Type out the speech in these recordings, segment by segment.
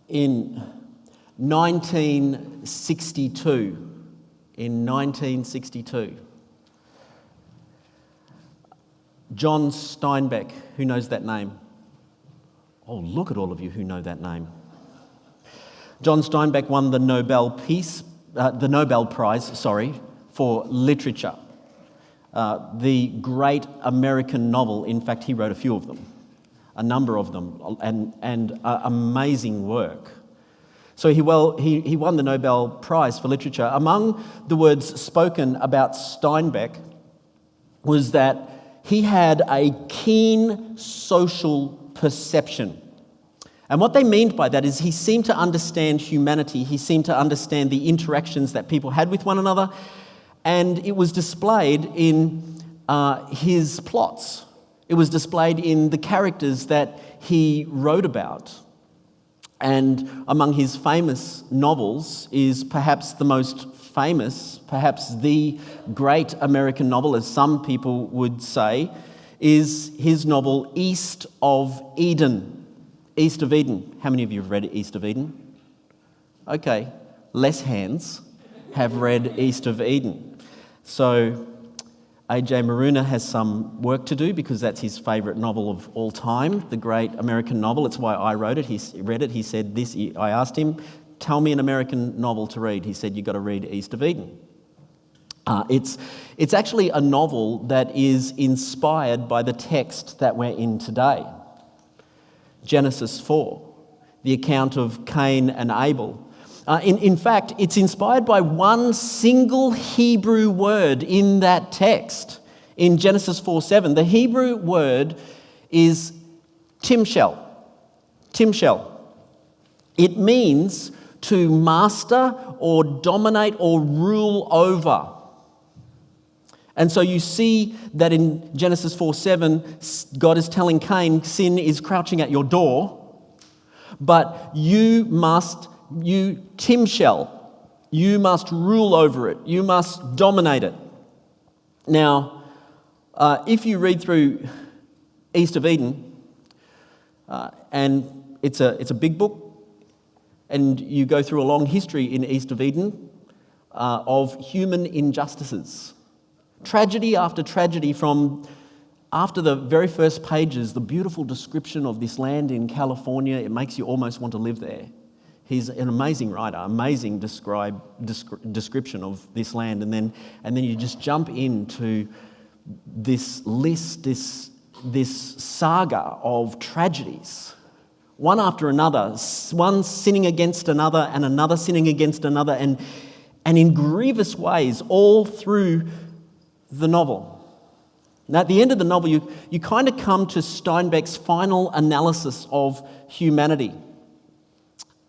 In 1962, John Steinbeck, who knows that name? Oh, look at all of you who know that name. John Steinbeck won the Nobel Prize for literature. The great American novel, in fact, he wrote a few of them, a number of them, and amazing work. So he won the Nobel Prize for literature. Among the words spoken about Steinbeck was that he had a keen social perception. And what they meant by that is he seemed to understand humanity, he seemed to understand the interactions that people had with one another, and it was displayed in his plots. It was displayed in the characters that he wrote about. And among his famous novels is perhaps the most famous, perhaps the great American novel, as some people would say, is his novel East of Eden. East of Eden. How many of you have read East of Eden? Okay, less hands have read East of Eden. So A.J. Maruna has some work to do because that's his favourite novel of all time, the great American novel. It's why I wrote it. He read it. He said this. I asked him, tell me an American novel to read. He said, you've got to read East of Eden. It's actually a novel that is inspired by the text that we're in today. Genesis 4, the account of Cain and Abel. In fact, it's inspired by one single Hebrew word in that text. In Genesis 4:7, the Hebrew word is timshel. Timshel. It means to master or dominate or rule over. And so you see that in Genesis 4:7, God is telling Cain, sin is crouching at your door, but you timshel, you must rule over it, you must dominate it. Now, if you read through East of Eden, and it's a big book, and you go through a long history in East of Eden of human injustices. Tragedy after tragedy from after the very first pages, the beautiful description of this land in California, it makes you almost want to live there. He's an amazing writer, amazing description of this land, and then you just jump into this list, this saga of tragedies, one after another, one sinning against another and another sinning against another, and in grievous ways all through the novel. Now, at the end of the novel, you kind of come to Steinbeck's final analysis of humanity.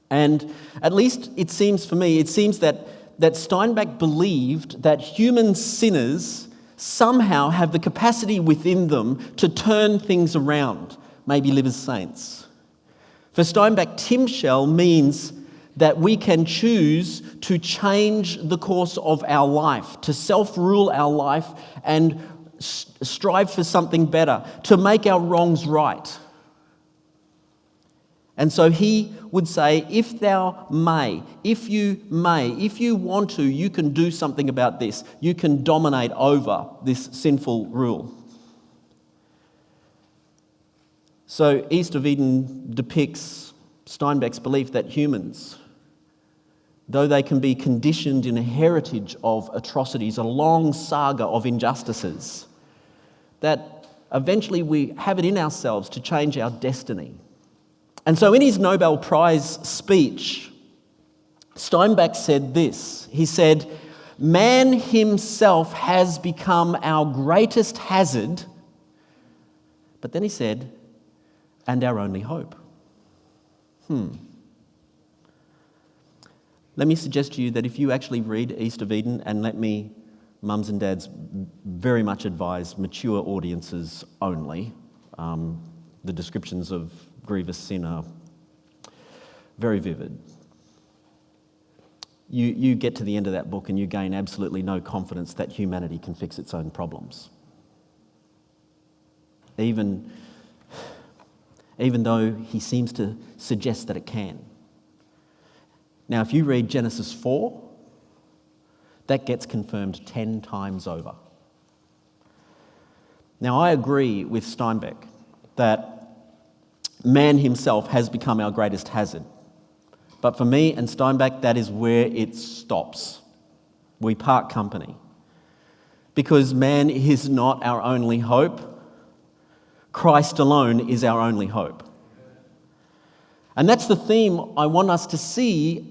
And at least it seems for me, it seems that Steinbeck believed that human sinners somehow have the capacity within them to turn things around, maybe live as saints. For Steinbeck, timshel means that we can choose to change the course of our life, to self-rule our life and strive for something better, to make our wrongs right. And so he would say, if you want to, you can do something about this. You can dominate over this sinful rule. So East of Eden depicts Steinbeck's belief that humans, though they can be conditioned in a heritage of atrocities, a long saga of injustices, that eventually we have it in ourselves to change our destiny. And so in his Nobel Prize speech, Steinbeck said this. He said, man himself has become our greatest hazard, but then he said, and our only hope. Let me suggest to you that if you actually read East of Eden, and let me, mums and dads, very much advise mature audiences only. The descriptions of grievous sin are very vivid. You get to the end of that book and you gain absolutely no confidence that humanity can fix its own problems. Even though he seems to suggest that it can. Now, if you read Genesis 4, that gets confirmed 10 times over. Now, I agree with Steinbeck that man himself has become our greatest hazard. But for me and Steinbeck, that is where it stops. We part company. Because man is not our only hope. Christ alone is our only hope. And that's the theme I want us to see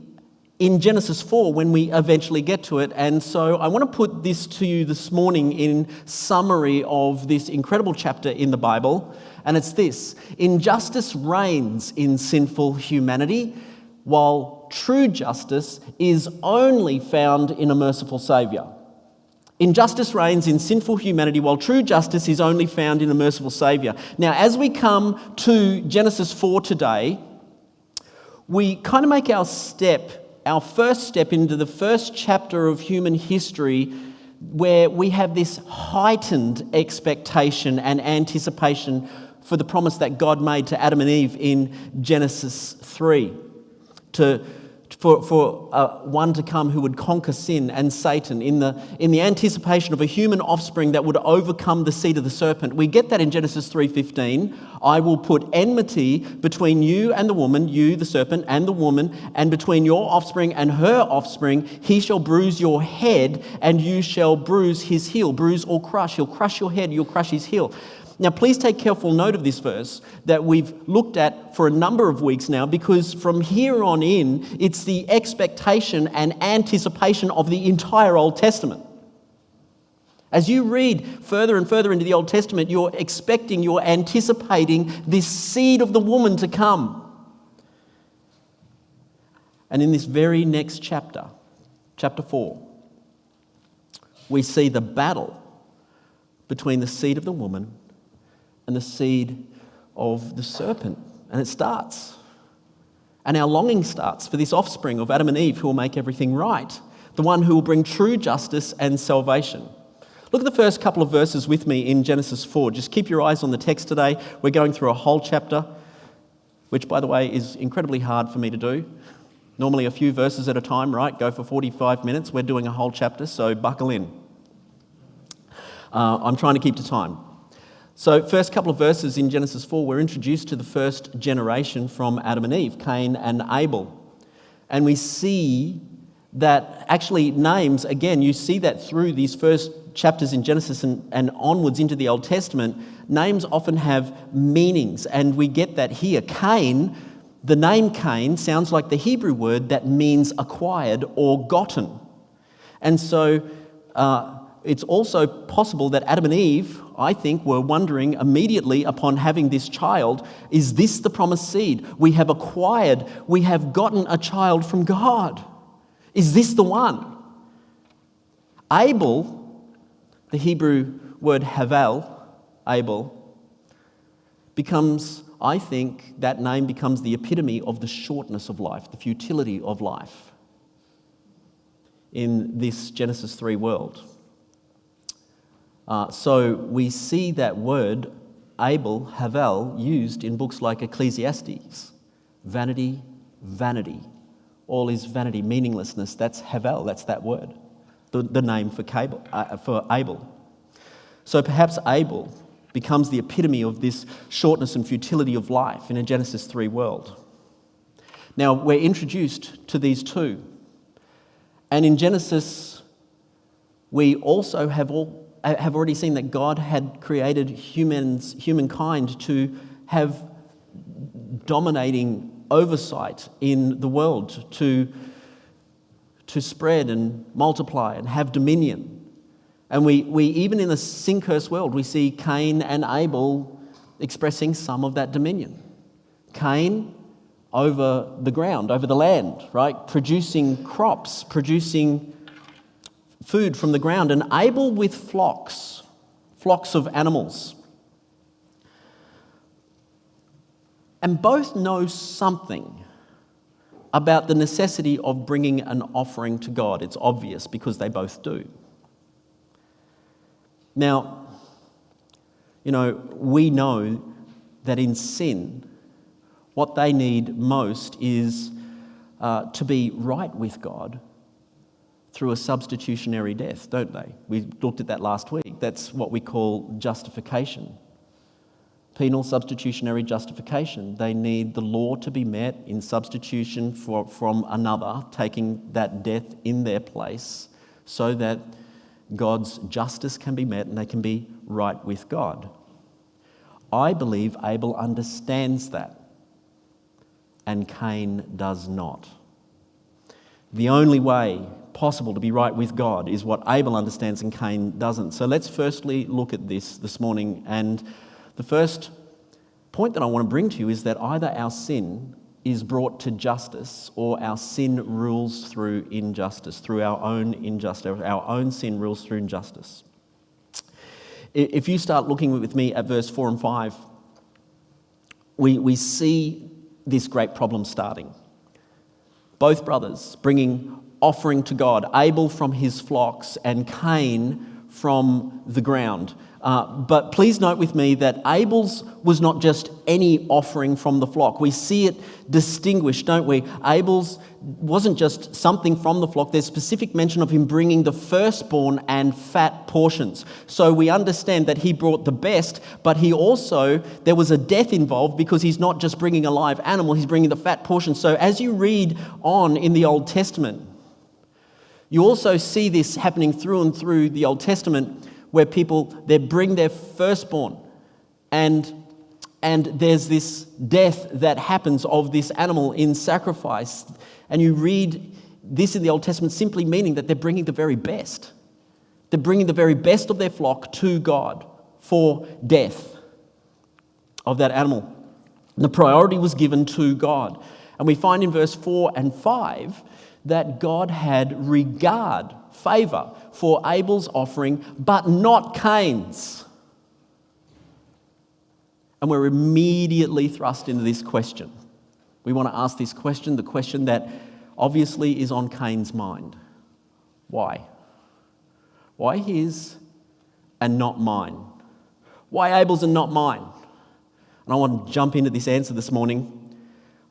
in Genesis 4 when we eventually get to it. And so I want to put this to you this morning in summary of this incredible chapter in the Bible. And it's this: injustice reigns in sinful humanity, while true justice is only found in a merciful Saviour. Injustice reigns in sinful humanity, while true justice is only found in a merciful Saviour. Now, as we come to Genesis 4 today, we kind of make our first step into the first chapter of human history, where we have this heightened expectation and anticipation for the promise that God made to Adam and Eve in Genesis 3, for one to come who would conquer sin and Satan, in the anticipation of a human offspring that would overcome the seed of the serpent. We get that in Genesis 3:15. I will put enmity between you and the woman, you the serpent and the woman, and between your offspring and her offspring. He shall bruise your head and you shall bruise his heel. Bruise or crush. He'll crush your head, you'll crush his heel. Now, please take careful note of this verse that we've looked at for a number of weeks now, because from here on in, it's the expectation and anticipation of the entire Old Testament. As you read further and further into the Old Testament, you're anticipating this seed of the woman to come. And in this very next chapter, chapter 4, we see the battle between the seed of the woman and the seed of the serpent. And it starts. And our longing starts for this offspring of Adam and Eve who will make everything right, the one who will bring true justice and salvation. Look at the first couple of verses with me in Genesis 4. Just keep your eyes on the text today. We're going through a whole chapter, which, by the way, is incredibly hard for me to do. Normally a few verses at a time, right? Go for 45 minutes. We're doing a whole chapter, so buckle in. I'm trying to keep to time. So first couple of verses in Genesis 4, we're introduced to the first generation from Adam and Eve, Cain and Abel. And we see that actually names, again, you see that through these first chapters in Genesis and onwards into the Old Testament, names often have meanings. And we get that here. Cain, the name Cain sounds like the Hebrew word that means acquired or gotten. And so it's also possible that Adam and Eve, I think, were wondering immediately upon having this child, is this the promised seed? We have gotten a child from God. Is this the one? Abel, the Hebrew word havel, Abel, becomes, I think, that name becomes the epitome of the shortness of life, the futility of life in this Genesis 3 world. So we see that word, Abel, Havel, used in books like Ecclesiastes. Vanity, vanity. All is vanity, meaninglessness. That's Havel, that's that word, the name for Abel. So perhaps Abel becomes the epitome of this shortness and futility of life in a Genesis 3 world. Now, we're introduced to these two. And in Genesis, we also have already seen that God had created humankind to have dominating oversight in the world, to spread and multiply and have dominion. And we even in the sin-cursed world, we see Cain and Abel expressing some of that dominion. Cain over the ground, over the land, right? Producing crops, producing food from the ground, and Abel with flocks of animals. And both know something about the necessity of bringing an offering to God. It's obvious because they both do. Now, we know that in sin, what they need most is to be right with God through a substitutionary death, don't they? We looked at that last week. That's what we call justification. Penal substitutionary justification. They need the law to be met in substitution from another, taking that death in their place so that God's justice can be met and they can be right with God. I believe Abel understands that, and Cain does not. The only way possible to be right with God is what Abel understands and Cain doesn't. So let's firstly look at this morning. And the first point that I want to bring to you is that either our sin is brought to justice or our sin rules through injustice, through our own injustice. Our own sin rules through injustice. If you start looking with me at verse 4 and 5, we see this great problem starting. Both brothers bringing offering to God, Abel from his flocks and Cain from the ground. But please note with me that Abel's was not just any offering from the flock. We see it distinguished, don't we? Abel's wasn't just something from the flock. There's specific mention of him bringing the firstborn and fat portions. So we understand that he brought the best, but there was a death involved because he's not just bringing a live animal, he's bringing the fat portions. So as you read on in the Old Testament, you also see this happening through and through the Old Testament, where they bring their firstborn, and there's this death that happens of this animal in sacrifice. And you read this in the Old Testament simply meaning that they're bringing the very best. They're bringing the very best of their flock to God for death of that animal. The priority was given to God. And we find in verse 4 and 5 that God had regard, favour for Abel's offering, but not Cain's. And we're immediately thrust into this question. We want to ask this question, the question that obviously is on Cain's mind. Why? Why his and not mine? Why Abel's and not mine? And I want to jump into this answer this morning.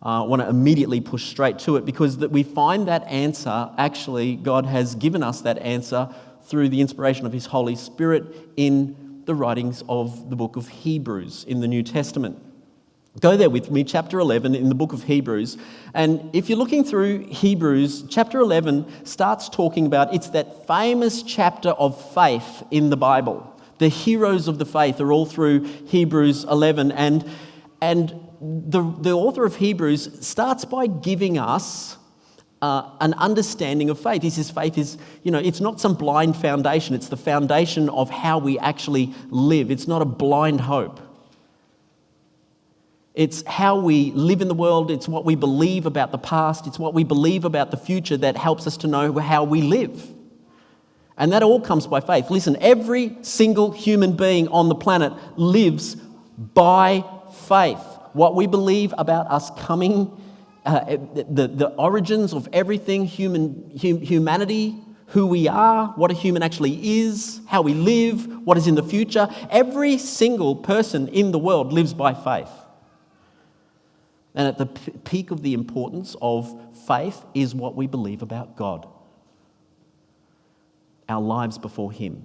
I want to immediately push straight to it because we find that answer, actually, God has given us that answer through the inspiration of His Holy Spirit in the writings of the book of Hebrews in the New Testament. Go there with me, chapter 11 in the book of Hebrews. And if you're looking through Hebrews, chapter 11 starts talking about, it's that famous chapter of faith in the Bible. The heroes of the faith are all through Hebrews 11. And the author of Hebrews starts by giving us an understanding of faith. He says faith is, it's not some blind foundation. It's the foundation of how we actually live. It's not a blind hope. It's how we live in the world. It's what we believe about the past. It's what we believe about the future that helps us to know how we live. And that all comes by faith. Listen, every single human being on the planet lives by faith. What we believe about us coming, the origins of everything, humanity, who we are, what a human actually is, how we live, what is in the future. Every single person in the world lives by faith. And at the peak of the importance of faith is what we believe about God. Our lives before Him.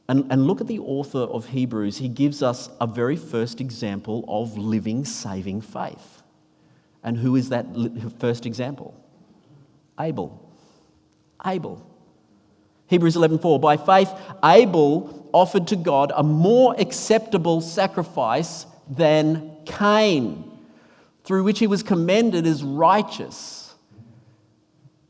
And look at the author of Hebrews. He gives us a very first example of living, saving faith. And who is that first example? Abel. Hebrews 11:4. By faith, Abel offered to God a more acceptable sacrifice than Cain, through which he was commended as righteous.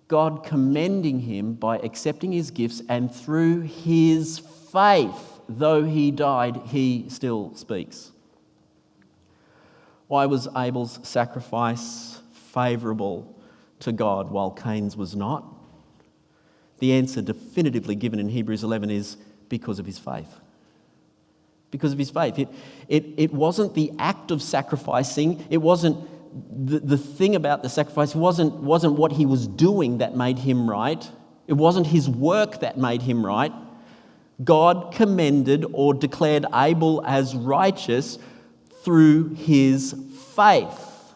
God commending him by accepting his gifts, and through his faith, though he died, he still speaks. Why was Abel's sacrifice favourable to God while Cain's was not? The answer definitively given in Hebrews 11 is because of his faith. Because of his faith. It wasn't the act of sacrificing, it wasn't the thing about the sacrifice, wasn't what he was doing that made him right. It wasn't his work that made him right. God commended or declared Abel as righteous through his faith.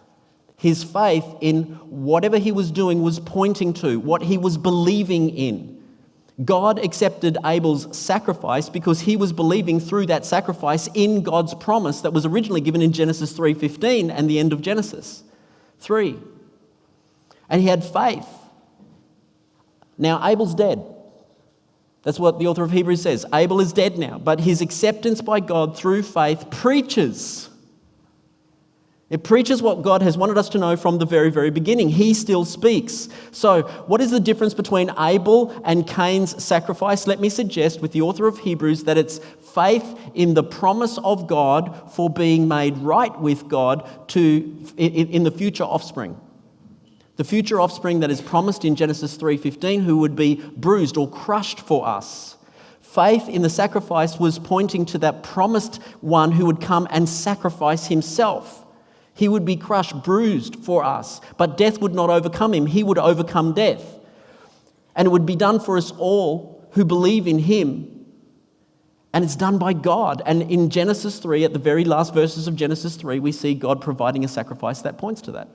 His faith in whatever he was doing was pointing to, what he was believing in. God accepted Abel's sacrifice because he was believing through that sacrifice in God's promise that was originally given in Genesis 3:15 and the end of Genesis 3. And he had faith. Now, Abel's dead. That's what the author of Hebrews says. Abel is dead now, but his acceptance by God through faith preaches. It preaches what God has wanted us to know from the very, very beginning. He still speaks. So, what is the difference between Abel and Cain's sacrifice? Let me suggest with the author of Hebrews that it's faith in the promise of God for being made right with God in the future offspring. The future offspring that is promised in Genesis 3:15, who would be bruised or crushed for us. Faith in the sacrifice was pointing to that promised one who would come and sacrifice himself. He would be crushed, bruised for us, but death would not overcome him. He would overcome death. And it would be done for us all who believe in him. And it's done by God. And in Genesis 3, at the very last verses of Genesis 3, we see God providing a sacrifice that points to that.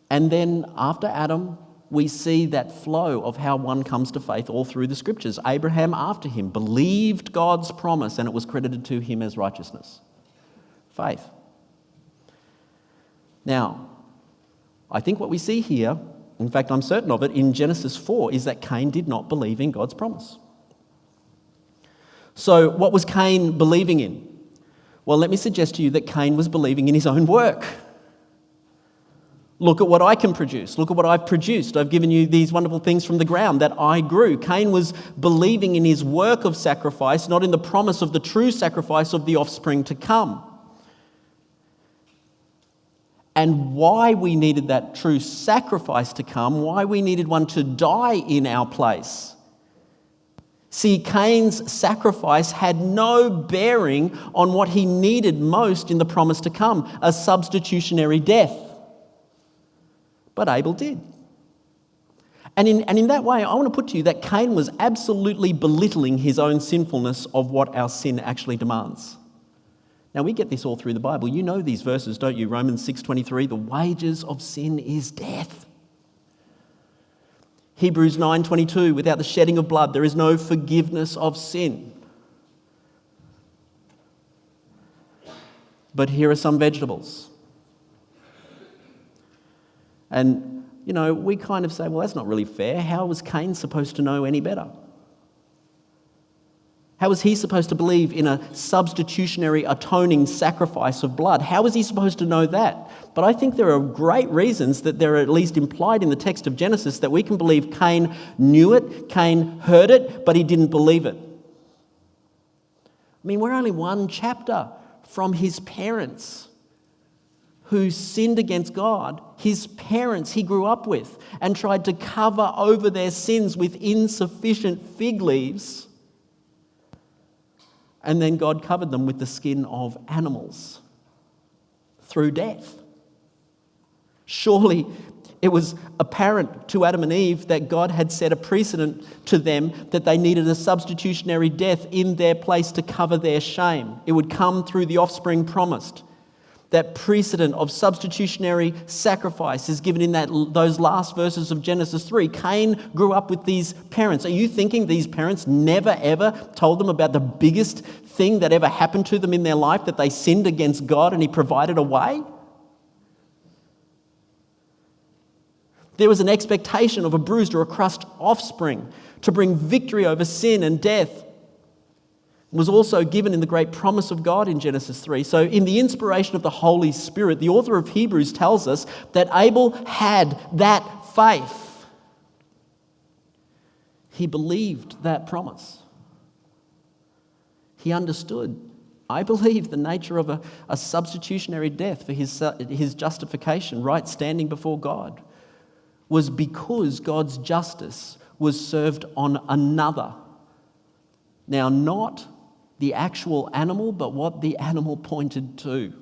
And then after Adam, we see that flow of how one comes to faith all through the scriptures. Abraham, after him, believed God's promise and it was credited to him as righteousness. Faith. Now, I think what we see here, in fact, I'm certain of it, in Genesis 4, is that Cain did not believe in God's promise. So, what was Cain believing in? Well, let me suggest to you that Cain was believing in his own work. Look at what I can produce. Look at what I've produced. I've given you these wonderful things from the ground that I grew. Cain was believing in his work of sacrifice, not in the promise of the true sacrifice of the offspring to come. And why we needed that true sacrifice to come, why we needed one to die in our place. See, Cain's sacrifice had no bearing on what he needed most in the promise to come, a substitutionary death. But Abel did. And in that way, I want to put to you that Cain was absolutely belittling his own sinfulness of what our sin actually demands. Now, we get this all through the Bible. You know these verses, don't you? Romans 6:23, the wages of sin is death. Hebrews 9:22, without the shedding of blood, there is no forgiveness of sin. But here are some vegetables. And, you know, we kind of say, well, that's not really fair. How was Cain supposed to know any better? How was he supposed to believe in a substitutionary atoning sacrifice of blood? How was he supposed to know that? But I think there are great reasons that they're at least implied in the text of Genesis that we can believe Cain knew it, Cain heard it, but he didn't believe it. I mean, we're only one chapter from his parents who sinned against God, his parents he grew up with, and tried to cover over their sins with insufficient fig leaves. And then God covered them with the skin of animals through death. Surely it was apparent to Adam and Eve that God had set a precedent to them that they needed a substitutionary death in their place to cover their shame. It would come through the offspring promised. That precedent of substitutionary sacrifice is given in those last verses of Genesis 3. Cain grew up with these parents. Are you thinking these parents never ever told them about the biggest thing that ever happened to them in their life, that they sinned against God and he provided a way? There was an expectation of a bruised or a crushed offspring to bring victory over sin and death. Was also given in the great promise of God in Genesis 3. So in the inspiration of the Holy Spirit, the author of Hebrews tells us that Abel had that faith. He believed that promise. He understood. I believe the nature of a substitutionary death for his justification, right standing before God, was because God's justice was served on another. Now, not the actual animal, but what the animal pointed to.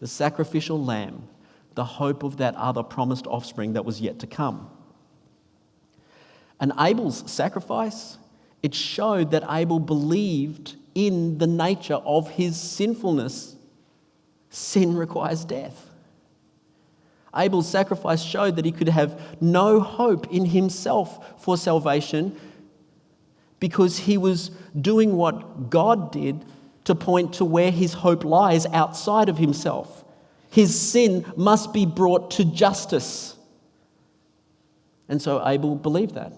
The sacrificial lamb, the hope of that other promised offspring that was yet to come. And Abel's sacrifice, it showed that Abel believed in the nature of his sinfulness. Sin requires death. Abel's sacrifice showed that he could have no hope in himself for salvation because he was doing what God did to point to where his hope lies outside of himself. His sin must be brought to justice. And so Abel believed that.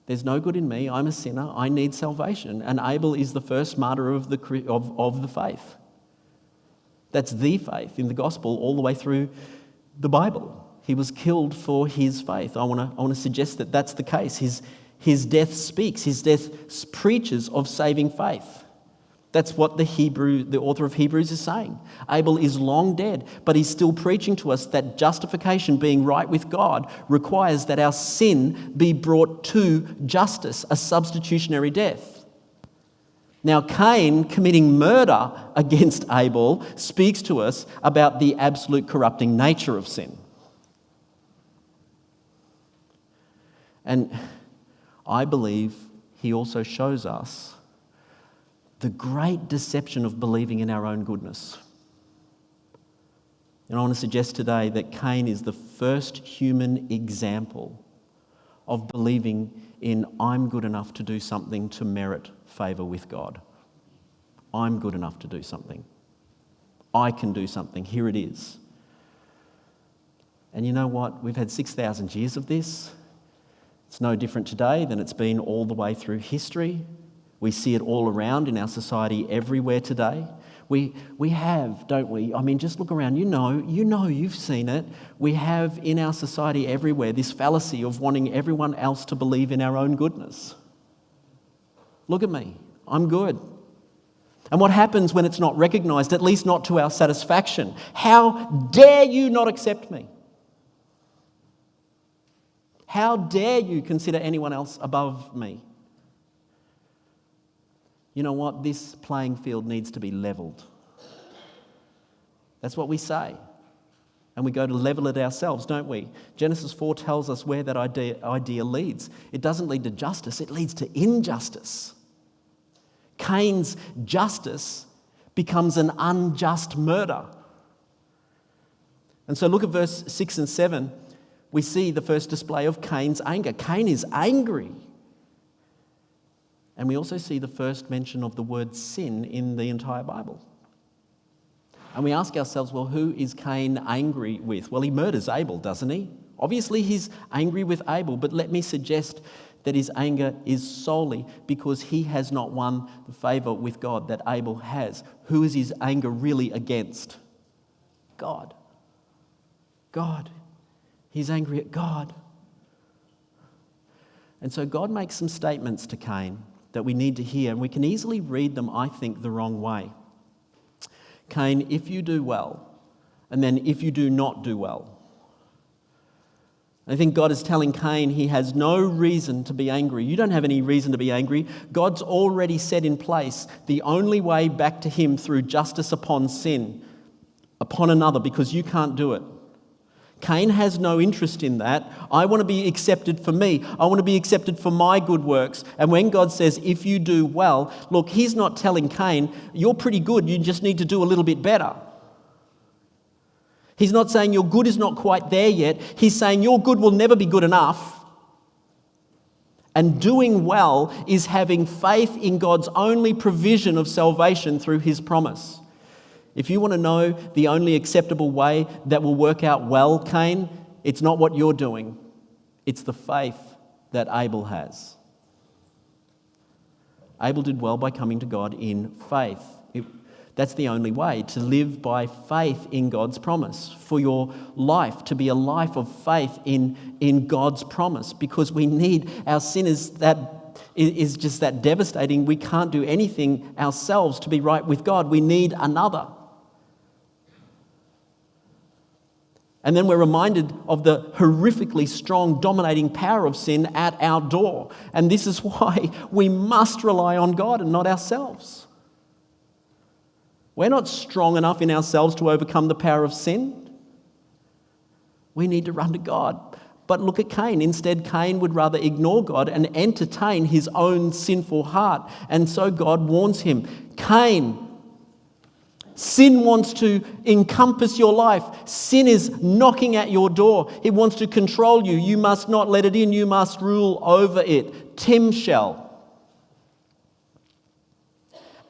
There's no good in me. I'm a sinner. I need salvation. And Abel is the first martyr of the faith. That's the faith in the gospel all the way through the Bible. He was killed for his faith. I want to suggest that that's the case. His death speaks. His death preaches of saving faith. That's what the author of Hebrews is saying. Abel is long dead, but he's still preaching to us that justification, being right with God, requires that our sin be brought to justice, a substitutionary death. Now, Cain committing murder against Abel speaks to us about the absolute corrupting nature of sin. And I believe he also shows us the great deception of believing in our own goodness. And I want to suggest today that Cain is the first human example of believing in I'm good enough to do something to merit favour with God. I'm good enough to do something. I can do something. Here it is. And you know what? We've had 6,000 years of this. It's no different today than it's been all the way through history. We see it all around in our society everywhere today. We have, don't we? I mean, just look around. You know, you've seen it. We have in our society everywhere this fallacy of wanting everyone else to believe in our own goodness. Look at me. I'm good. And what happens when it's not recognised, at least not to our satisfaction? How dare you not accept me? How dare you consider anyone else above me? You know what? This playing field needs to be levelled. That's what we say. And we go to level it ourselves, don't we? Genesis 4 tells us where that idea leads. It doesn't lead to justice, it leads to injustice. Cain's justice becomes an unjust murder. And so look at verse 6 and 7. We see the first display of Cain's anger. Cain is angry. And we also see the first mention of the word sin in the entire Bible. And we ask ourselves, well, who is Cain angry with? Well, he murders Abel, doesn't he? Obviously, he's angry with Abel, but let me suggest that his anger is solely because he has not won the favour with God that Abel has. Who is his anger really against? God. God. He's angry at God. And so God makes some statements to Cain that we need to hear, and we can easily read them, I think, the wrong way. Cain, if you do well, and then if you do not do well. I think God is telling Cain he has no reason to be angry. You don't have any reason to be angry. God's already set in place the only way back to him through justice upon sin, upon another, because you can't do it. Cain has no interest in that. I want to be accepted for me. I want to be accepted for my good works. And when God says, if you do well, look, he's not telling Cain, you're pretty good, you just need to do a little bit better. He's not saying your good is not quite there yet. He's saying your good will never be good enough. And doing well is having faith in God's only provision of salvation through his promise. If you want to know the only acceptable way that will work out well, Cain, it's not what you're doing. It's the faith that Abel has. Abel did well by coming to God in faith. That's the only way, to live by faith in God's promise, for your life to be a life of faith in God's promise, because we need, our sin is just that devastating. We can't do anything ourselves to be right with God. We need another. And then we're reminded of the horrifically strong, dominating power of sin at our door. And this is why we must rely on God and not ourselves. We're not strong enough in ourselves to overcome the power of sin. We need to run to God. But look at Cain. Instead, Cain would rather ignore God and entertain his own sinful heart. And so God warns him, Cain, Sin wants to encompass your life. Sin is knocking at your door. It wants to control you. You must not let it in. You must rule over it. Tim shall.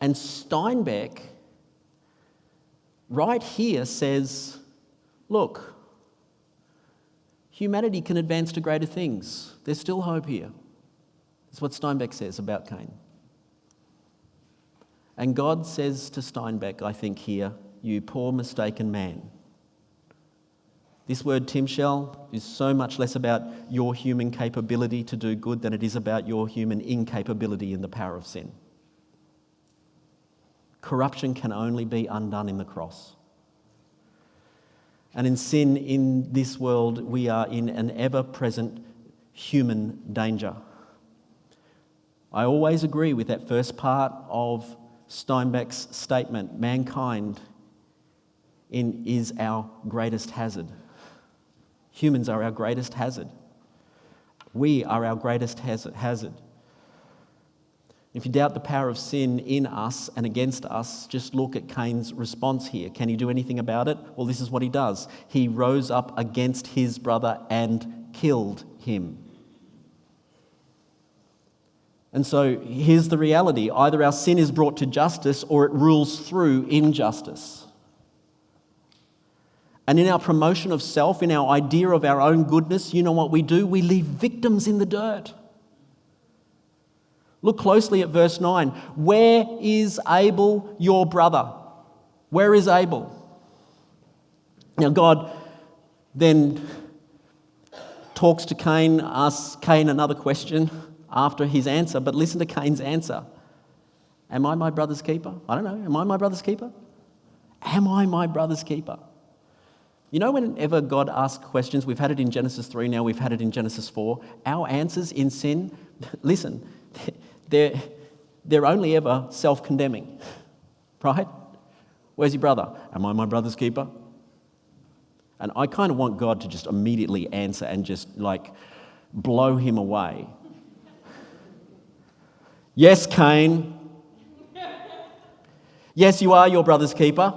And Steinbeck, right here, says, look, humanity can advance to greater things. There's still hope here. That's what Steinbeck says about Cain. And God says to Steinbeck, I think here, you poor mistaken man. This word Timshel is so much less about your human capability to do good than it is about your human incapability in the power of sin. Corruption can only be undone in the cross. And in sin in this world, we are in an ever-present human danger. I always agree with that first part of Steinbeck's statement, mankind is our greatest hazard. Humans are our greatest hazard. We are our greatest hazard. If you doubt the power of sin in us and against us, just look at Cain's response here. Can he do anything about it? Well, this is what he does. He rose up against his brother and killed him. And so here's the reality. Either our sin is brought to justice or it rules through injustice. And in our promotion of self, in our idea of our own goodness, you know what we do? We leave victims in the dirt. Look closely at verse 9. Where is Abel, your brother? Where is Abel? Now God then talks to Cain, asks Cain another question after his answer, but listen to Cain's answer. Am I my brother's keeper? I don't know. Am I my brother's keeper? Am I my brother's keeper? You know, whenever God asks questions, we've had it in Genesis 3 now, we've had it in Genesis 4, our answers in sin, listen, they're only ever self-condemning, right? Where's your brother? Am I my brother's keeper? And I kind of want God to just immediately answer and just blow him away. Yes, Cain. Yes, you are your brother's keeper.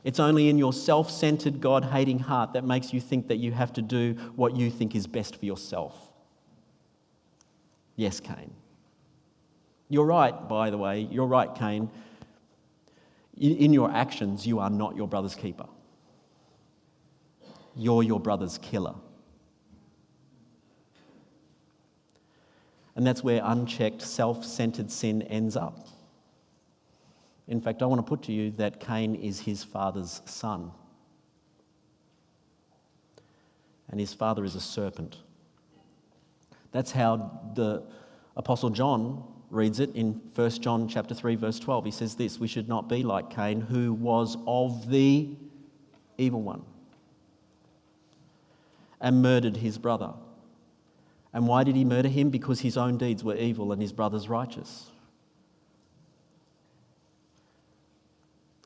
It's only in your self-centered, God-hating heart that makes you think that you have to do what you think is best for yourself. Yes, Cain. You're right, by the way. You're right, Cain. In your actions, you are not your brother's keeper. You're your brother's killer. And that's where unchecked, self-centered sin ends up. In fact, I want to put to you that Cain is his father's son. And his father is a serpent. That's how the Apostle John reads it in 1 John chapter 3, verse 12. He says this, we should not be like Cain, who was of the evil one and murdered his brother. And why did he murder him? Because his own deeds were evil and his brother's righteous.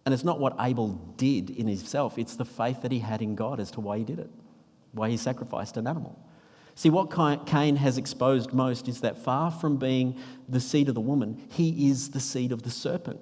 And it's not what Abel did in himself, it's the faith that he had in God as to why he did it, why he sacrificed an animal. See, what Cain has exposed most is that far from being the seed of the woman, he is the seed of the serpent.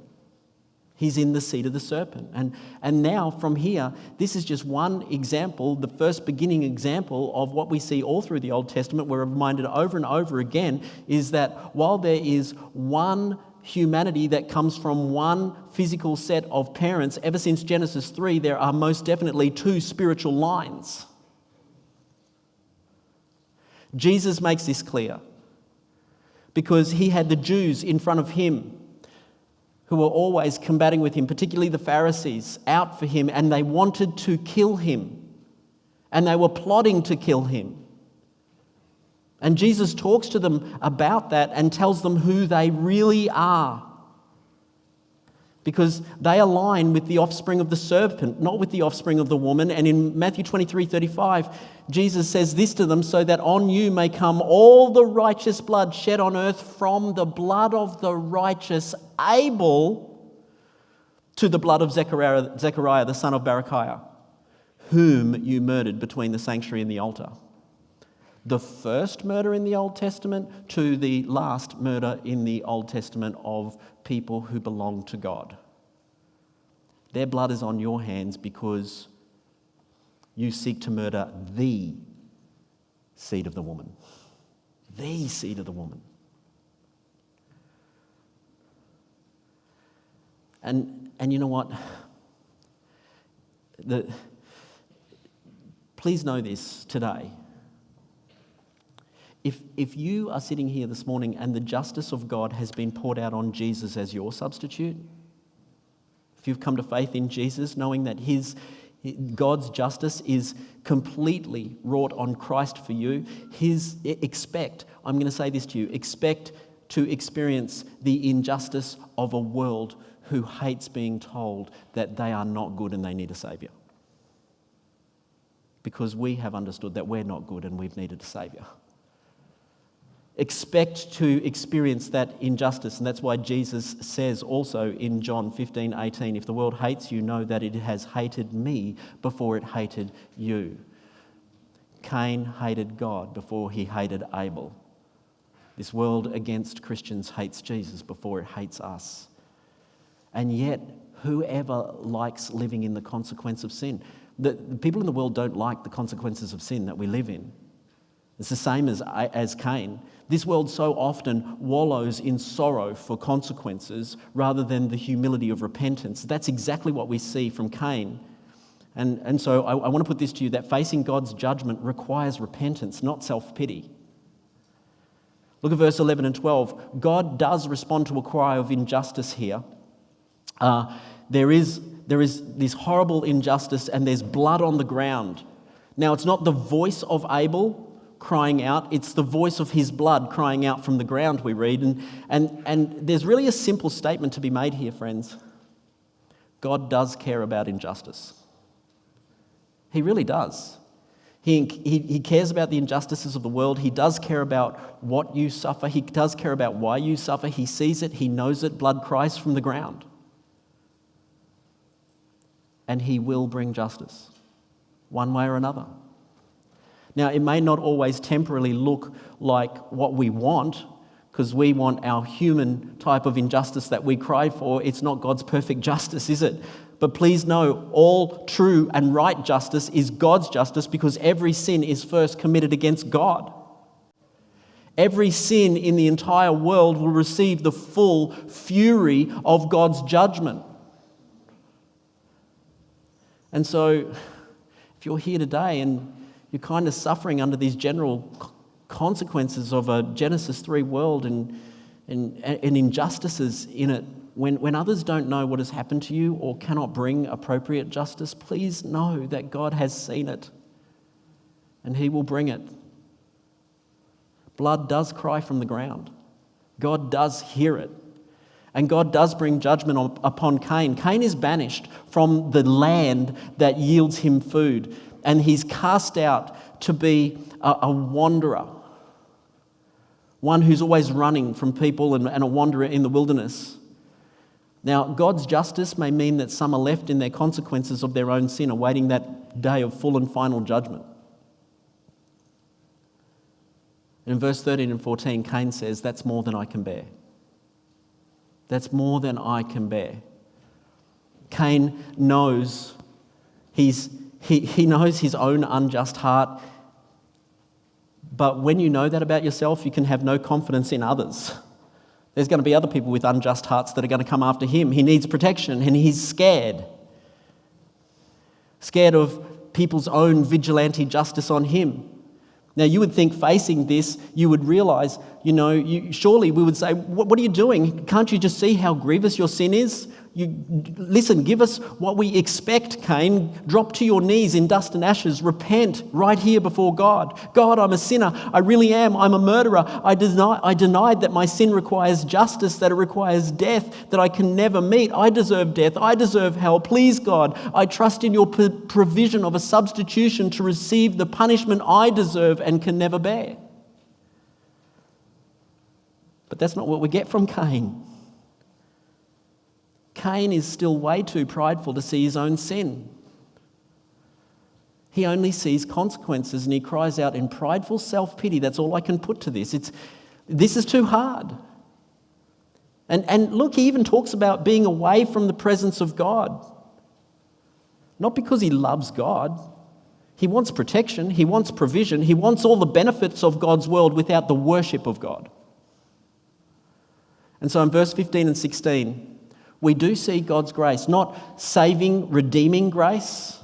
He's in the seed of the serpent. And now from here, this is just one example, the first beginning example of what we see all through the Old Testament. We're reminded over and over again is that while there is one humanity that comes from one physical set of parents, ever since Genesis 3, there are most definitely two spiritual lines. Jesus makes this clear because he had the Jews in front of him who were always combating with him, particularly the Pharisees, out for him, and they wanted to kill him. And they were plotting to kill him. And Jesus talks to them about that and tells them who they really are. Because they align with the offspring of the serpent, not with the offspring of the woman. And in Matthew 23:35, Jesus says this to them, so that on you may come all the righteous blood shed on earth, from the blood of the righteous Abel to the blood of Zechariah, the son of Berechiah, whom you murdered between the sanctuary and the altar. The first murder in the Old Testament to the last murder in the Old Testament of people who belong to God. Their blood is on your hands because you seek to murder the seed of the woman. The seed of the woman. And you know what? Please know this today. If you are sitting here this morning and the justice of God has been poured out on Jesus as your substitute, if you've come to faith in Jesus, knowing that God's justice is completely wrought on Christ for you, I'm going to say this to you, expect to experience the injustice of a world who hates being told that they are not good and they need a saviour. Because we have understood that we're not good and we've needed a saviour. Expect to experience that injustice, and that's why Jesus says also in John 15:18, if the world hates you, know that it has hated me before it hated you. Cain hated God before he hated Abel. This world against Christians hates Jesus before it hates us. And yet, whoever likes living in the consequence of sin, the people in the world don't like the consequences of sin that we live in. It's the same as Cain. This world so often wallows in sorrow for consequences rather than the humility of repentance. That's exactly what we see from Cain. And so I want to put this to you, that facing God's judgment requires repentance, not self-pity. Look at verse 11 and 12. God does respond to a cry of injustice here. There is this horrible injustice and there's blood on the ground. Now, it's not the voice of Abel crying out, it's the voice of his blood crying out from the ground, we read. And there's really a simple statement to be made here, friends. God does care about injustice. He really does. He cares about the injustices of the world. He does care about what you suffer. He does care about why you suffer. He sees it. He knows it. Blood cries from the ground. And he will bring justice, one way or another. Now, it may not always temporarily look like what we want, because we want our human type of injustice that we cry for. It's not God's perfect justice, is it? But please know, all true and right justice is God's justice, because every sin is first committed against God. Every sin in the entire world will receive the full fury of God's judgment. And so, if you're here today and you're kind of suffering under these general consequences of a Genesis 3 world and injustices in it, when others don't know what has happened to you or cannot bring appropriate justice, please know that God has seen it and he will bring it. Blood does cry from the ground. God does hear it. And God does bring judgment upon Cain. Cain is banished from the land that yields him food, and he's cast out to be a wanderer, one who's always running from people and a wanderer in the wilderness. Now, God's justice may mean that some are left in their consequences of their own sin, awaiting that day of full and final judgment. And in verse 13 and 14, Cain says, "That's more than I can bear." That's more than I can bear. Cain knows he knows his own unjust heart, but when you know that about yourself, you can have no confidence in others. There's going to be other people with unjust hearts that are going to come after him. He needs protection and he's scared. Scared of people's own vigilante justice on him. Now, you would think facing this, you would realise, surely we would say, what are you doing? Can't you just see how grievous your sin is? Listen, give us what we expect, Cain. Drop to your knees in dust and ashes. Repent right here before God. God, I'm a sinner. I really am. I'm a murderer. I denied that my sin requires justice, that it requires death, that I can never meet. I deserve death. I deserve hell. Please, God, I trust in your provision of a substitution to receive the punishment I deserve and can never bear. But that's not what we get from Cain. Cain is still way too prideful to see his own sin. He only sees consequences and he cries out in prideful self-pity. That's all I can put to this. This is too hard. And look, he even talks about being away from the presence of God. Not because he loves God. He wants protection, he wants provision, he wants all the benefits of God's world without the worship of God. And so in verse 15 and 16, we do see God's grace, not saving, redeeming grace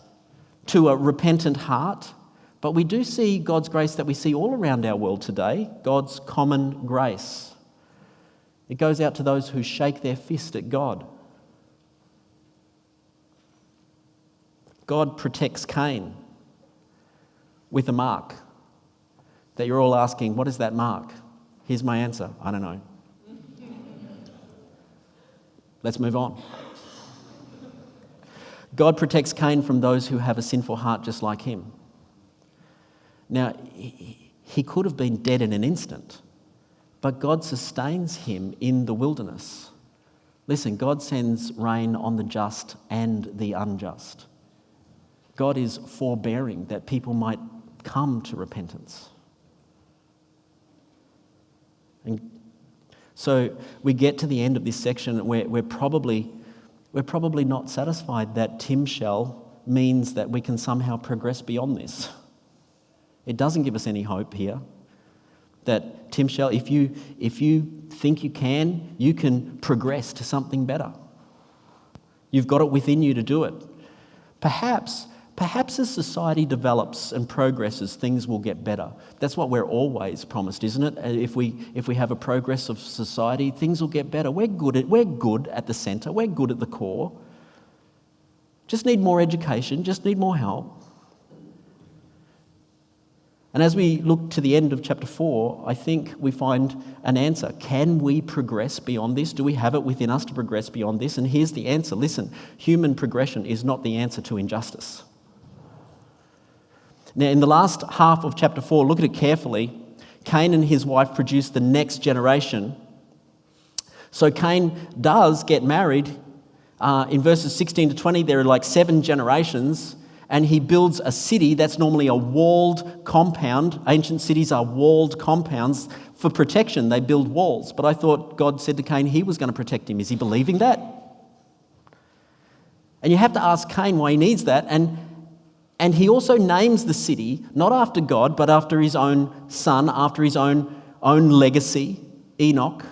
to a repentant heart, but we do see God's grace that we see all around our world today, God's common grace. It goes out to those who shake their fist at God. God protects Cain with a mark that you're all asking, what is that mark? Here's my answer, I don't know. Let's move on. God protects Cain from those who have a sinful heart just like him. Now, he could have been dead in an instant, but God sustains him in the wilderness. Listen, God sends rain on the just and the unjust. God is forbearing that people might come to repentance. And so we get to the end of this section where we're probably not satisfied that Tim Shell means that we can somehow progress beyond this. It doesn't give us any hope here that Tim Shell, if you think you can progress to something better. You've got it within you to do it. Perhaps as society develops and progresses, things will get better. That's what we're always promised, isn't it? If we have a progress of society, things will get better. We're good at the centre. We're good at the core. Just need more education. Just need more help. And as we look to the end of chapter 4, I think we find an answer. Can we progress beyond this? Do we have it within us to progress beyond this? And here's the answer. Listen, human progression is not the answer to injustice. Now, in the last half of chapter 4, look at it carefully. Cain and his wife produce the next generation. So Cain does get married. In verses 16 to 20, there are like 7 generations. And he builds a city that's normally a walled compound. Ancient cities are walled compounds for protection. They build walls. But I thought God said to Cain he was going to protect him. Is he believing that? And you have to ask Cain why he needs that. And he also names the city, not after God, but after his own son, after his own legacy, Enoch.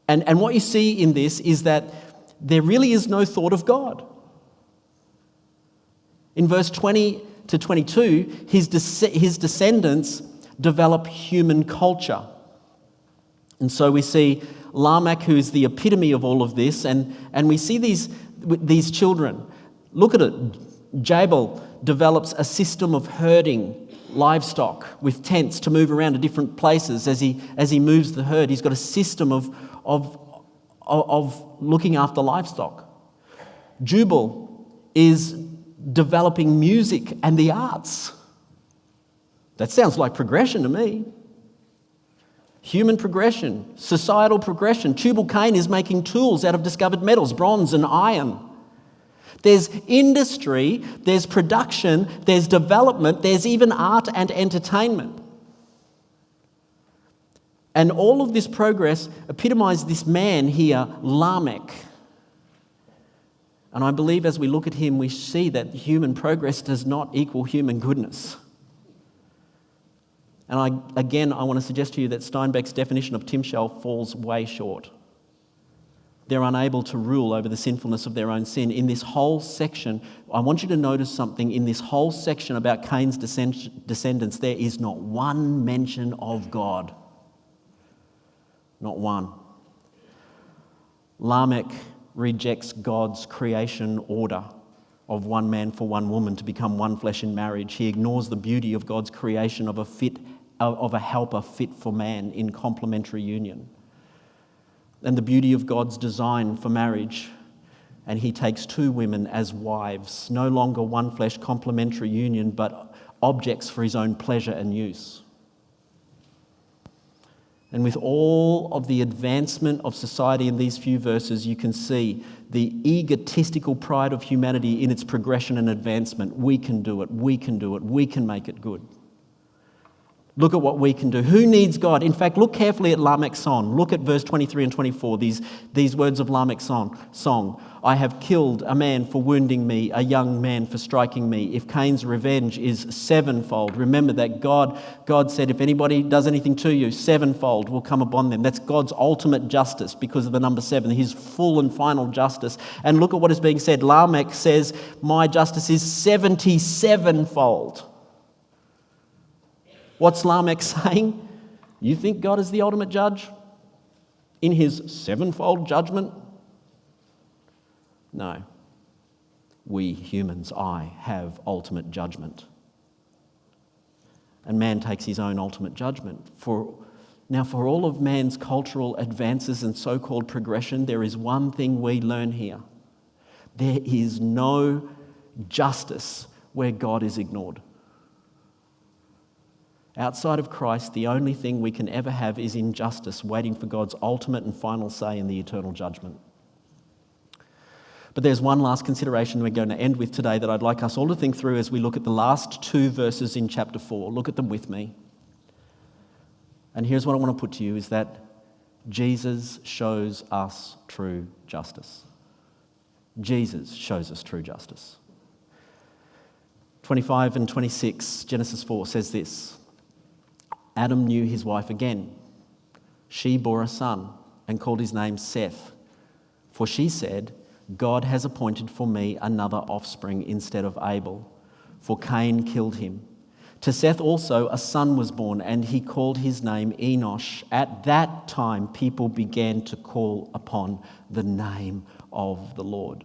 And what you see in this is that there really is no thought of God. In verse 20 to 22, his descendants develop human culture. And so we see Lamech, who's the epitome of all of this, and we see these children. Look at it. Jabal develops a system of herding livestock with tents to move around to different places as he moves the herd. He's got a system of looking after livestock. Jubal is developing music and the arts. That sounds like progression to me. Human progression, societal progression. Tubal-Cain is making tools out of discovered metals, bronze and iron. There's industry, there's production, there's development, there's even art and entertainment. And all of this progress epitomizes this man here, Lamech. And I believe as we look at him, we see that human progress does not equal human goodness. And I want to suggest to you that Steinbeck's definition of Tim Shell falls way short. They're unable to rule over the sinfulness of their own sin. In this whole section, I want you to notice something. In this whole section about Cain's descendants, there is not one mention of God. Not one. Lamech rejects God's creation order of one man for one woman to become one flesh in marriage. He ignores the beauty of God's creation of a helper fit for man in complementary union, and the beauty of God's design for marriage. And he takes 2 women as wives, no longer one flesh complementary union, but objects for his own pleasure and use. And with all of the advancement of society in these few verses, you can see the egotistical pride of humanity in its progression and advancement. We can do it, we can do it, we can make it good. Look at what we can do. Who needs God? In fact, look carefully at Lamech's song. Look at verse 23 and 24, these words of Lamech's song. I have killed a man for wounding me, a young man for striking me. If Cain's revenge is sevenfold, remember that God said, if anybody does anything to you, sevenfold will come upon them. That's God's ultimate justice because of the number 7, his full and final justice. And look at what is being said. Lamech says, my justice is 77-fold. What's Lamech saying? You think God is the ultimate judge in his 7-fold judgment? No. We humans, I have ultimate judgment. And man takes his own ultimate judgment. For all of man's cultural advances and so-called progression, there is one thing we learn here. There is no justice where God is ignored. Outside of Christ, the only thing we can ever have is injustice, waiting for God's ultimate and final say in the eternal judgment. But there's one last consideration we're going to end with today that I'd like us all to think through as we look at the last 2 verses in chapter 4. Look at them with me. And here's what I want to put to you, is that Jesus shows us true justice. Jesus shows us true justice. 25 and 26, Genesis 4 says this. Adam knew his wife again. She bore a son and called his name Seth. For she said, God has appointed for me another offspring instead of Abel, for Cain killed him. To Seth also a son was born, and he called his name Enosh. At that time, people began to call upon the name of the Lord.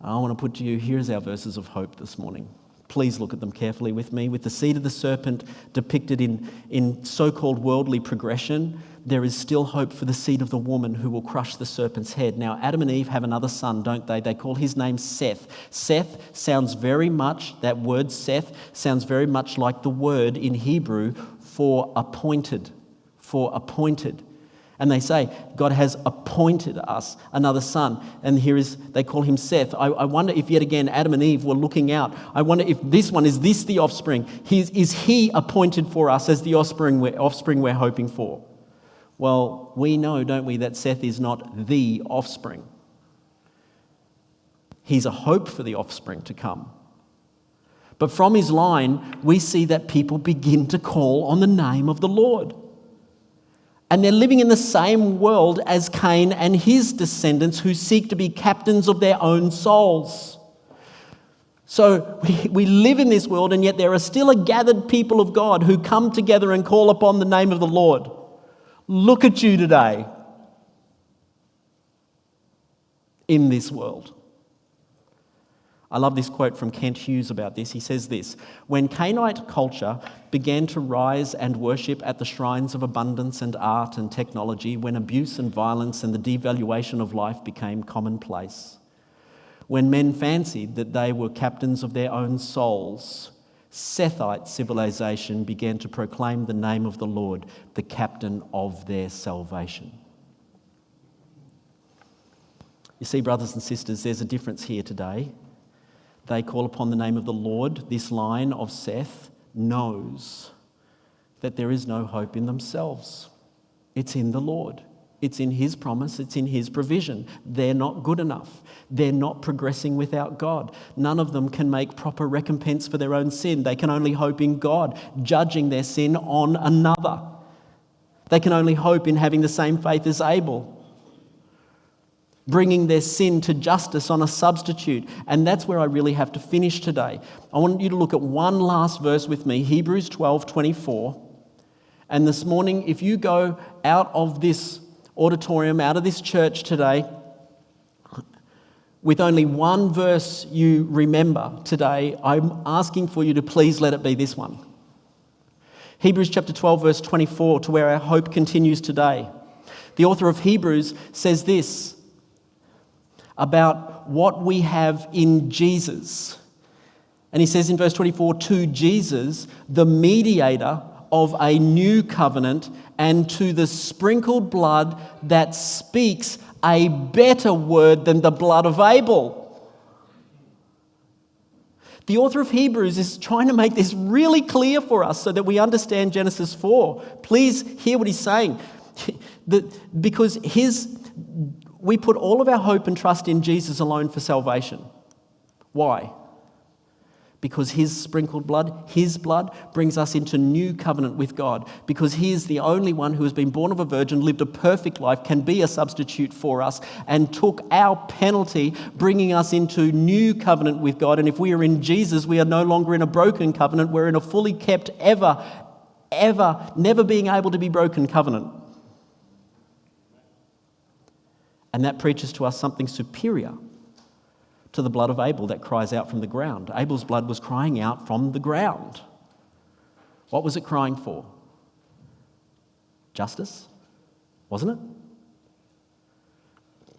I want to put to you, here's our verses of hope this morning. Please look at them carefully with me. With the seed of the serpent depicted in so-called worldly progression, there is still hope for the seed of the woman who will crush the serpent's head. Now, Adam and Eve have another son, don't they? They call his name Seth. Seth sounds very much, that word Seth sounds very much like the word in Hebrew for appointed. For appointed. And they say, God has appointed us another son. And they call him Seth. I wonder if yet again Adam and Eve were looking out. I wonder if is this the offspring? Is he appointed for us as the offspring we're hoping for? Well, we know, don't we, that Seth is not the offspring. He's a hope for the offspring to come. But from his line, we see that people begin to call on the name of the Lord. And they're living in the same world as Cain and his descendants who seek to be captains of their own souls. So we live in this world, and yet there are still a gathered people of God who come together and call upon the name of the Lord. Look at you today in this world. I love this quote from Kent Hughes about this. He says this, when Cainite culture began to rise and worship at the shrines of abundance and art and technology, when abuse and violence and the devaluation of life became commonplace, when men fancied that they were captains of their own souls, Sethite civilization began to proclaim the name of the Lord, the captain of their salvation. You see, brothers and sisters, there's a difference here today. They call upon the name of the Lord. This line of Seth knows that there is no hope in themselves. It's in the Lord. It's in his promise. It's in his provision. They're not good enough. They're not progressing without God. None of them can make proper recompense for their own sin. They can only hope in God, judging their sin on another. They can only hope in having the same faith as Abel, bringing their sin to justice on a substitute. And that's where I really have to finish today. I want you to look at one last verse with me, Hebrews 12:24. And this morning, if you go out of this auditorium, out of this church today, with only one verse you remember today, I'm asking for you to please let it be this one. Hebrews chapter 12, verse 24, to where our hope continues today. The author of Hebrews says this about what we have in Jesus. And he says in verse 24, to Jesus, the mediator of a new covenant, and to the sprinkled blood that speaks a better word than the blood of Abel. The author of Hebrews is trying to make this really clear for us so that we understand Genesis 4. Please hear what he's saying. Because we put all of our hope and trust in Jesus alone for salvation. Why? Because his sprinkled blood, his blood, brings us into new covenant with God. Because he is the only one who has been born of a virgin, lived a perfect life, can be a substitute for us, and took our penalty, bringing us into new covenant with God. And if we are in Jesus, we are no longer in a broken covenant. We're in a fully kept, ever, never being able to be broken covenant. And that preaches to us something superior to the blood of Abel that cries out from the ground. Abel's blood was crying out from the ground. What was it crying for? Justice, wasn't it?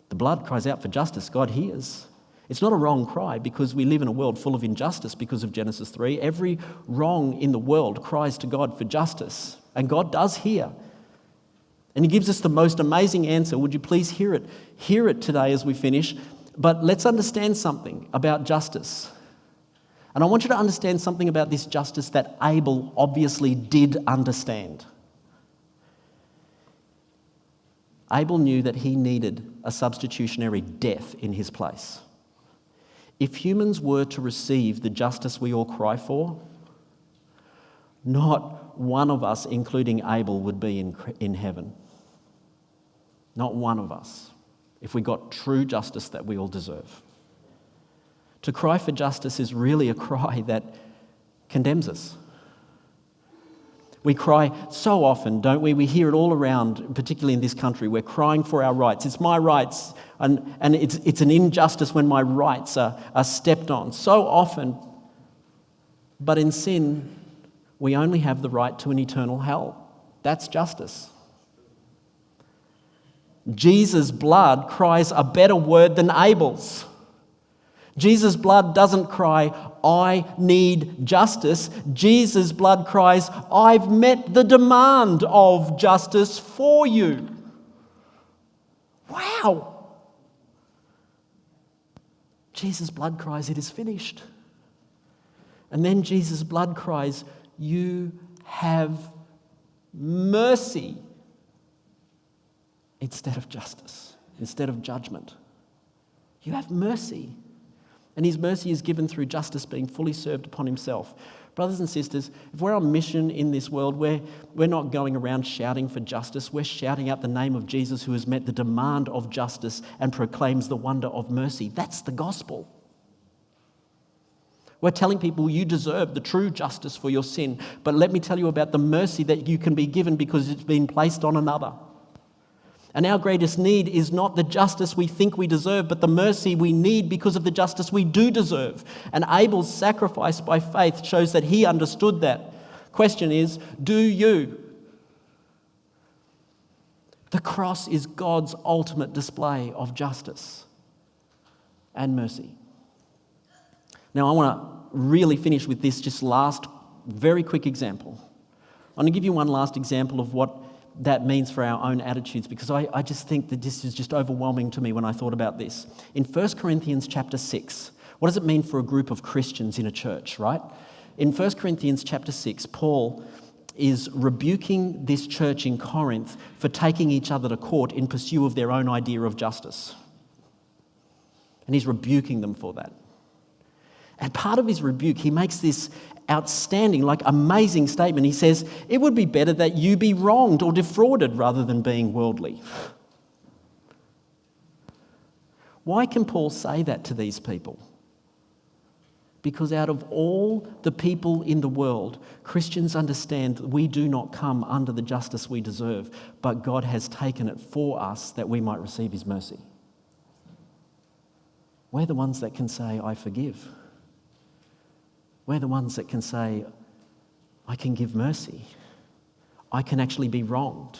The blood cries out for justice. God hears. It's not a wrong cry because we live in a world full of injustice because of Genesis 3. Every wrong in the world cries to God for justice, and God does hear. And he gives us the most amazing answer. Would you please hear it? Hear it today as we finish. But let's understand something about justice. And I want you to understand something about this justice that Abel obviously did understand. Abel knew that he needed a substitutionary death in his place. If humans were to receive the justice we all cry for, not one of us, including Abel, would be in heaven. Not one of us. If we got true justice that we all deserve. To cry for justice is really a cry that condemns us. We cry so often, don't we? We hear it all around, particularly in this country. We're crying for our rights. It's my rights, and it's an injustice when my rights are stepped on. So often, but in sin, we only have the right to an eternal hell. That's justice. Jesus' blood cries a better word than Abel's. Jesus' blood doesn't cry, I need justice. Jesus' blood cries, I've met the demand of justice for you. Wow. Jesus' blood cries, it is finished. And then Jesus' blood cries, you have mercy. Instead of justice, instead of judgment. You have mercy. And his mercy is given through justice being fully served upon himself. Brothers and sisters, if we're on mission in this world, we're not going around shouting for justice. We're shouting out the name of Jesus who has met the demand of justice and proclaims the wonder of mercy. That's the gospel. We're telling people you deserve the true justice for your sin. But let me tell you about the mercy that you can be given because it's been placed on another. And our greatest need is not the justice we think we deserve, but the mercy we need because of the justice we do deserve. And Abel's sacrifice by faith shows that he understood that. Question is, do you? The cross is God's ultimate display of justice and mercy. Now, I want to really finish with this just last very quick example. I'm going to give you one last example of what that means for our own attitudes, because I just think that this is just overwhelming to me when I thought about this. In 1 Corinthians chapter 6, what does it mean for a group of Christians in a church, right? In 1 Corinthians chapter 6, Paul is rebuking this church in Corinth for taking each other to court in pursuit of their own idea of justice. And he's rebuking them for that. And part of his rebuke, he makes this outstanding, amazing statement. He says, it would be better that you be wronged or defrauded rather than being worldly. Why can Paul say that to these people? Because out of all the people in the world, Christians understand that we do not come under the justice we deserve, but God has taken it for us that we might receive his mercy. We're the ones that can say, I forgive. We're the ones that can say, I can give mercy. I can actually be wronged.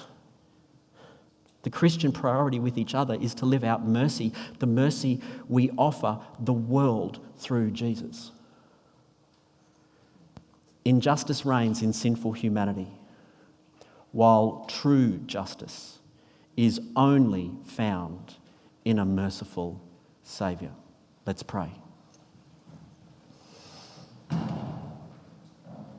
The Christian priority with each other is to live out mercy, the mercy we offer the world through Jesus. Injustice reigns in sinful humanity, while true justice is only found in a merciful Saviour. Let's pray.